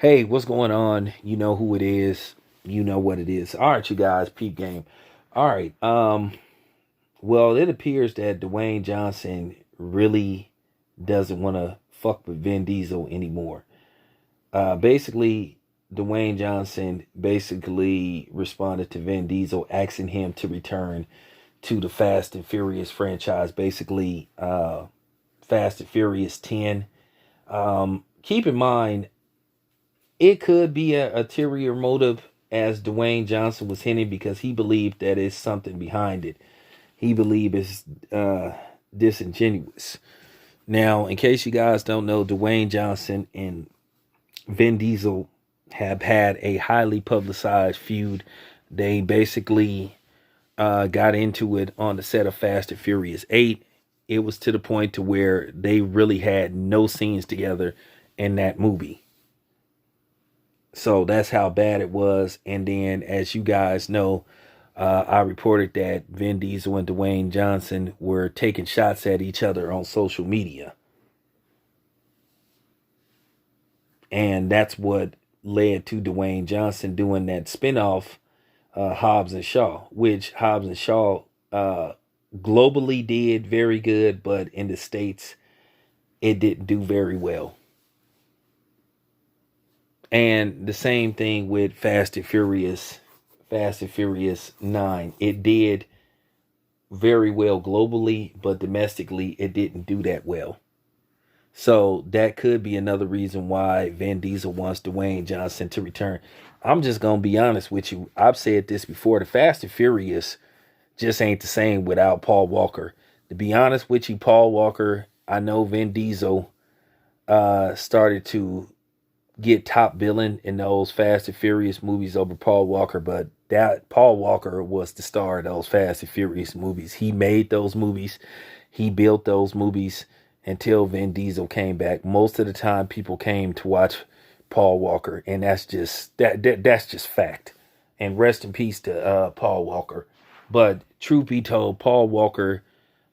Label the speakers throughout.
Speaker 1: Hey, what's going on? You know who it is. You know what it is. All right, you guys, peep game. All right. Well, it appears that Dwayne Johnson really doesn't want to fuck with Vin Diesel anymore. Basically, Dwayne Johnson basically responded to Vin Diesel asking him to return to the Fast and Furious franchise. Basically, Fast and Furious 10. Keep in mind, it could be a ulterior motive, as Dwayne Johnson was hinting, because he believed that it's something behind it. He believed it's disingenuous. Now, in case you guys don't know, Dwayne Johnson and Vin Diesel have had a highly publicized feud. They basically got into it on the set of Fast and Furious 8. It was to the point to where they really had no scenes together in that movie. So that's how bad it was. And then, as you guys know, I reported that Vin Diesel and Dwayne Johnson were taking shots at each other on social media. And that's what led to Dwayne Johnson doing that spinoff, Hobbs and Shaw, which Hobbs and Shaw globally did very good, but in the States, it didn't do very well. And the same thing with Fast and Furious 9. It did very well globally, but domestically, it didn't do that well. So that could be another reason why Vin Diesel wants Dwayne Johnson to return. I'm just going to be honest with you. I've said this before. The Fast and Furious just ain't the same without Paul Walker. To be honest with you, Paul Walker, I know Vin Diesel started to get top billing in those Fast and Furious movies over Paul Walker, but that Paul Walker was the star of those Fast and Furious movies. He made those movies, he built those movies until Vin Diesel came back. Most of the time, people came to watch Paul Walker, and that's just fact. And rest in peace to Paul Walker. But truth be told, Paul Walker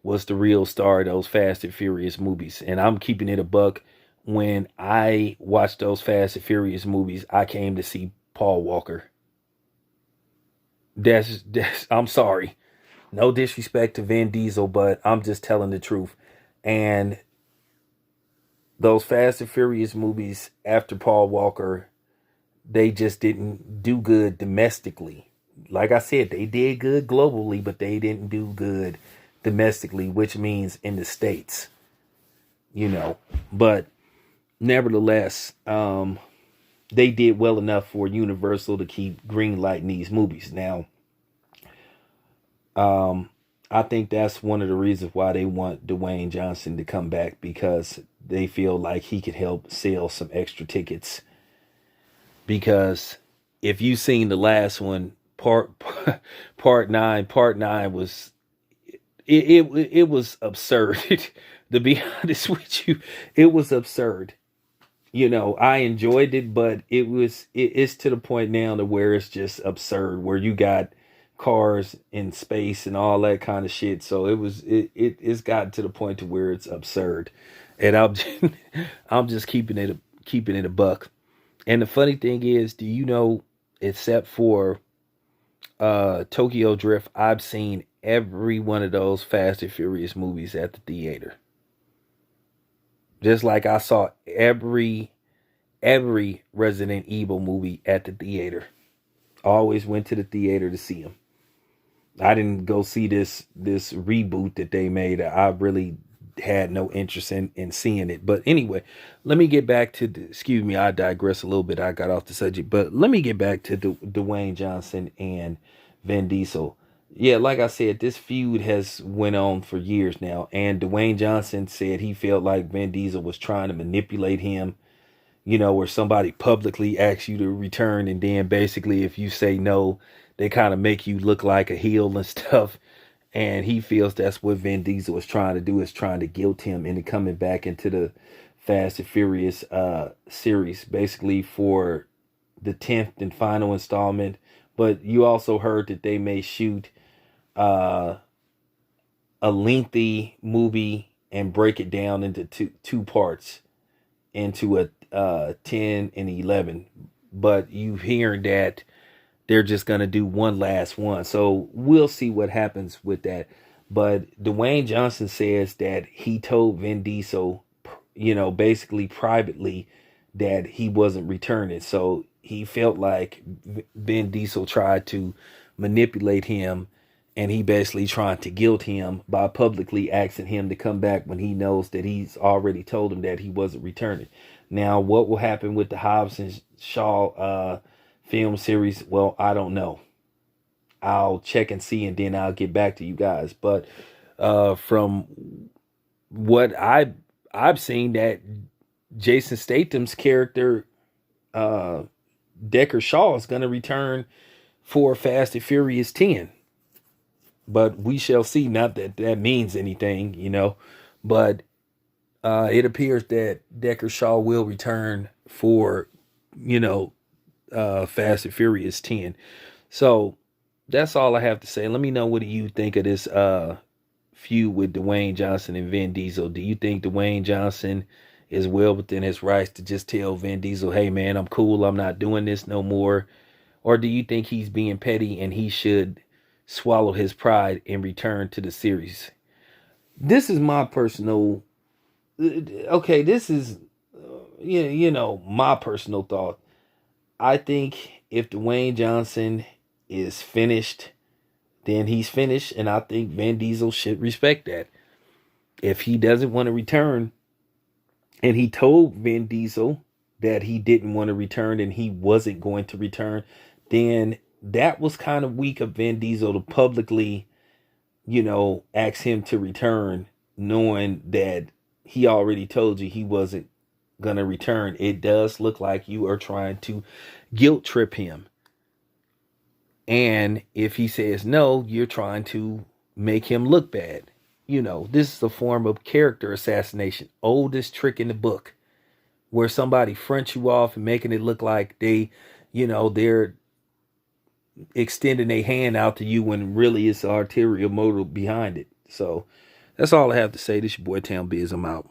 Speaker 1: was the real star of those Fast and Furious movies, and I'm keeping it a buck. When I watched those Fast and Furious movies, I came to see Paul Walker. That's I'm sorry. No disrespect to Vin Diesel, but I'm just telling the truth. And those Fast and Furious movies after Paul Walker, they just didn't do good domestically. Like I said, they did good globally, but they didn't do good domestically, which means in the States, you know. But nevertheless, they did well enough for Universal to keep greenlighting these movies. Now, I think that's one of the reasons why they want Dwayne Johnson to come back, because they feel like he could help sell some extra tickets. Because if you seen the last one, part nine was it was absurd. To be honest with you, it was absurd. I enjoyed it, but it's to the point now to where it's just absurd, where you got cars in space and all that kind of shit. So it's gotten to the point to where it's absurd. And I'm just keeping it a buck. And the funny thing is, do you know, except for Tokyo Drift, I've seen every one of those Fast and Furious movies at the theater. Just like I saw every Resident Evil movie at the theater. Always went to the theater to see them. I didn't go see this reboot that they made. I really had no interest in seeing it. But anyway, let me get back to excuse me, I digress a little bit. I got off the subject, but let me get back to Dwayne Johnson and Vin Diesel. Yeah, like I said, this feud has went on for years now, and Dwayne Johnson said he felt like Vin Diesel was trying to manipulate him, where somebody publicly asks you to return, and then basically if you say no, they kind of make you look like a heel and stuff. And he feels that's what Vin Diesel is trying to do, is trying to guilt him into coming back into the Fast and Furious series, basically for the 10th and final installment. But you also heard that they may shoot a lengthy movie and break it down into two parts, into 10 and 11, but you hearing that they're just gonna do one last one. So we'll see what happens with that. But Dwayne Johnson says that he told Vin Diesel, basically privately, that he wasn't returning. So he felt like Vin Diesel tried to manipulate him, and he basically tried to guilt him by publicly asking him to come back when he knows that he's already told him that he wasn't returning. Now, what will happen with the Hobbs and Shaw film series? Well, I don't know. I'll check and see, and then I'll get back to you guys. But from what I've seen, that Jason Statham's character, Decker Shaw, is going to return for Fast and Furious 10. But we shall see. Not that that means anything, But it appears that Decker Shaw will return for, Fast and Furious 10. So that's all I have to say. Let me know, what do you think of this feud with Dwayne Johnson and Vin Diesel? Do you think Dwayne Johnson is well within his rights to just tell Vin Diesel, hey man, I'm cool, I'm not doing this no more? Or do you think he's being petty and he should swallow his pride and return to the series? This is my personal, this is, my personal thought. I think if Dwayne Johnson is finished, then he's finished, and I think Vin Diesel should respect that. If he doesn't want to return, and he told Vin Diesel that he didn't want to return and he wasn't going to return, then that was kind of weak of Vin Diesel to publicly, ask him to return, knowing that he already told you he wasn't going to return. It does look like you are trying to guilt trip him. And if he says no, you're trying to make him look bad. This is a form of character assassination. Oldest trick in the book, where somebody fronts you off and making it look like they're extending their hand out to you when really it's the arterial motive behind it. So that's all I have to say. This your boy Town Biz. I'm out.